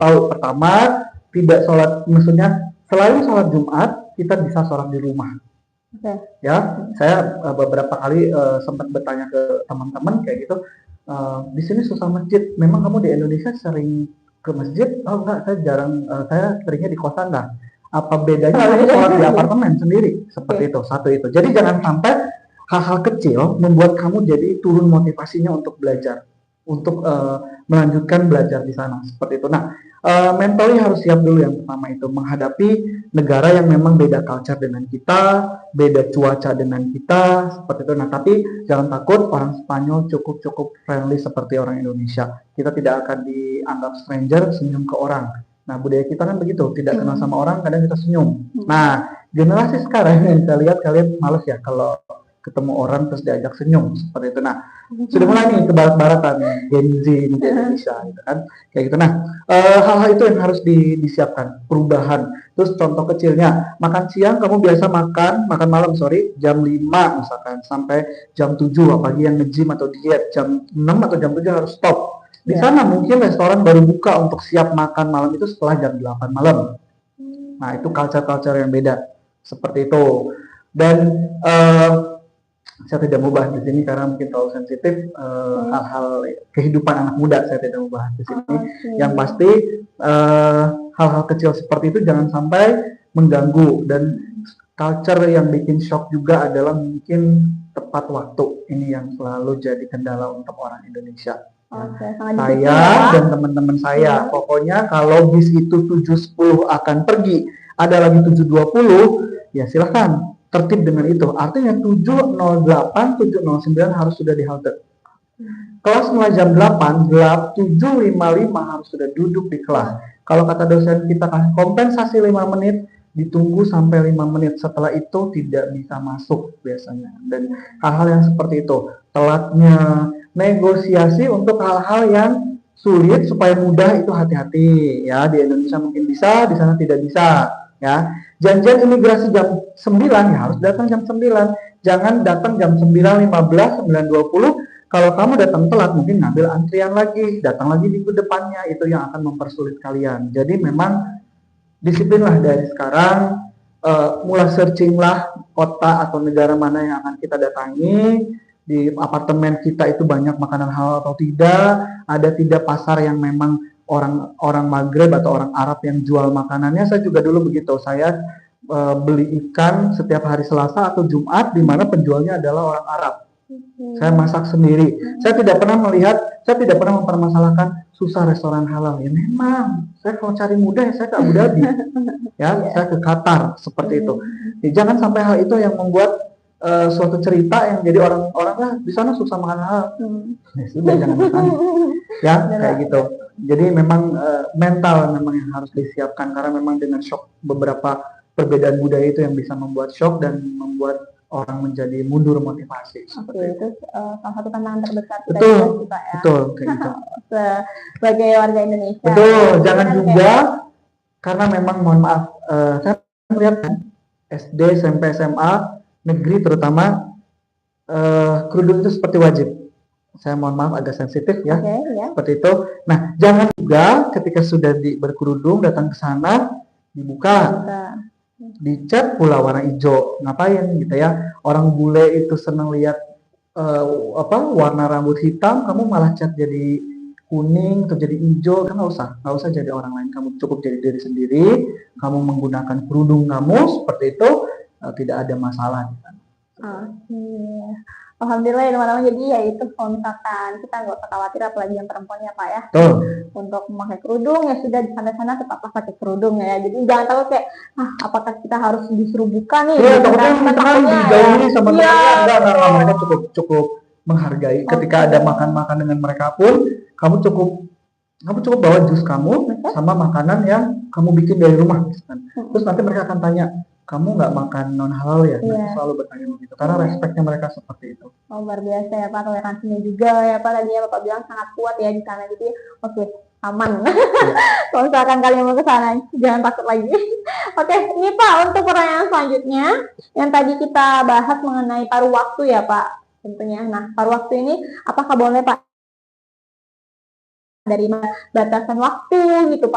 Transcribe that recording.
tahu. Pertama, tidak sholat, maksudnya selain sholat Jumat, kita bisa sholat di rumah. Ya, saya beberapa kali sempat bertanya ke teman-teman kayak gitu, di sini susah masjid. Memang kamu di Indonesia sering ke masjid? Oh enggak, saya jarang, saya seringnya di kosan. Nah, apa bedanya kamu sholat di apartemen sendiri? Seperti itu, satu itu. Jadi jangan sampai hal-hal kecil membuat kamu jadi turun motivasinya untuk belajar, untuk melanjutkan belajar di sana, seperti itu. Nah, mentally harus siap dulu yang pertama itu, menghadapi negara yang memang beda culture dengan kita, beda cuaca dengan kita, seperti itu. Nah, tapi jangan takut, orang Spanyol cukup friendly seperti orang Indonesia. Kita tidak akan dianggap stranger, senyum ke orang. Nah, budaya kita kan begitu, tidak kenal sama orang, kadang kita senyum. Nah, generasi sekarang yang saya lihat, kalian males ya kalau ketemu orang terus diajak senyum, seperti itu. Nah, sudah mulai nih ke barat-baratan Gen Z di Indonesia gitu kan, kayak gitu. Nah, hal-hal itu yang harus disiapkan, perubahan. Terus contoh kecilnya, makan siang kamu biasa makan malam jam 5 misalkan sampai jam 7, apalagi yang nge-gym atau diet jam 6 atau jam 7 harus stop. Di sana mungkin restoran baru buka untuk siap makan malam itu setelah jam 8 malam. Nah, itu culture-culture yang beda, seperti itu. Dan saya tidak mau bahas di sini karena mungkin terlalu sensitif, hal-hal kehidupan anak muda saya tidak mau bahas di sini. Yang pasti hal-hal kecil seperti itu jangan sampai mengganggu. Dan culture yang bikin shock juga adalah mungkin tepat waktu. Ini yang selalu jadi kendala untuk orang Indonesia. Saya dan teman-teman saya, pokoknya kalau bis itu 7.10 akan pergi, ada lagi 7.20, ya silahkan tertib dengan itu. Artinya 7.08, 7.09 harus sudah di halte. Kelas mulai jam 8, 7.55 harus sudah duduk di kelas. Kalau kata dosen kita kasih kompensasi 5 menit, ditunggu sampai 5 menit. Setelah itu tidak bisa masuk biasanya. Dan hal-hal yang seperti itu, telatnya, negosiasi untuk hal-hal yang sulit supaya mudah, itu hati-hati ya. Di Indonesia mungkin bisa, di sana tidak bisa ya. Janjian imigrasi jam 9 ya harus datang jam 9. Jangan datang jam 9.15, 9.20. Kalau kamu datang telat mungkin ngambil antrian lagi, datang lagi minggu depannya, itu yang akan mempersulit kalian. Jadi memang disiplinlah dari sekarang, mulai searchinglah kota atau negara mana yang akan kita datangi. Di apartemen kita itu banyak makanan halal atau tidak, ada tidak pasar yang memang orang Maghreb atau orang Arab yang jual makanannya. Saya juga dulu begitu, saya beli ikan setiap hari Selasa atau Jumat di mana penjualnya adalah orang Arab. Saya masak sendiri. Saya tidak pernah mempermasalahkan susah restoran halal. Ya memang, saya kalau cari mudah ya saya ke Abu Dhabi. Ya, saya ke Qatar, seperti itu. Ya, jangan sampai hal itu yang membuat suatu cerita yang jadi orang-orang lah di sana susah makan halal. Ya sudah, jangan makan. Ya, kayak gitu. Jadi memang mental memang yang harus disiapkan, karena memang dengan shock, beberapa perbedaan budaya itu yang bisa membuat shock dan membuat orang menjadi mundur motivasi. Itu salah satu tantangan terbesar kita juga ya. Betul, kayak gitu. Sebagai warga Indonesia. Betul, jangan juga karena memang mohon maaf, saya melihat SD, SMP, SMA negeri terutama kerudung itu seperti wajib. Saya mohon maaf agak sensitif ya, seperti itu. Nah, jangan juga ketika sudah berkerudung datang ke sana dibuka. Dicat pula warna hijau, ngapain gitu ya? Orang bule itu senang lihat warna rambut hitam, kamu malah cat jadi kuning atau jadi hijau, kan nggak usah jadi orang lain. Kamu cukup jadi diri sendiri, kamu menggunakan kerudung kamu seperti itu, tidak ada masalah. Alhamdulillah ya teman-teman. Jadi ya itu, kalau misalkan kita nggak usah khawatir, apalagi yang perempuan ya Pak ya. Untuk memakai kerudung ya sudah, di sana-sana tetaplah pakai kerudung ya. Jadi jangan tahu kayak apakah kita harus disuruh buka nih. Iya, takutnya dijauhi sama temannya. Enggak, mereka cukup menghargai. Ketika ada makan dengan mereka pun, kamu cukup bawa jus kamu sama makanan yang kamu bikin dari rumah misalkan. Terus nanti mereka akan tanya, kamu nggak makan non halal ya? Mereka selalu bertanya begitu, karena respeknya mereka seperti itu. Luar biasa ya Pak, toleransinya juga ya Pak, tadinya Bapak bilang sangat kuat ya di sana, jadi oke, aman. Kalau misalkan kalian mau ke sana, jangan takut lagi. Oke, ini Pak untuk pertanyaan selanjutnya, yang tadi kita bahas mengenai paruh waktu ya Pak, tentunya. Nah, paruh waktu ini apakah boleh Pak dari batasan waktu gitu Pak?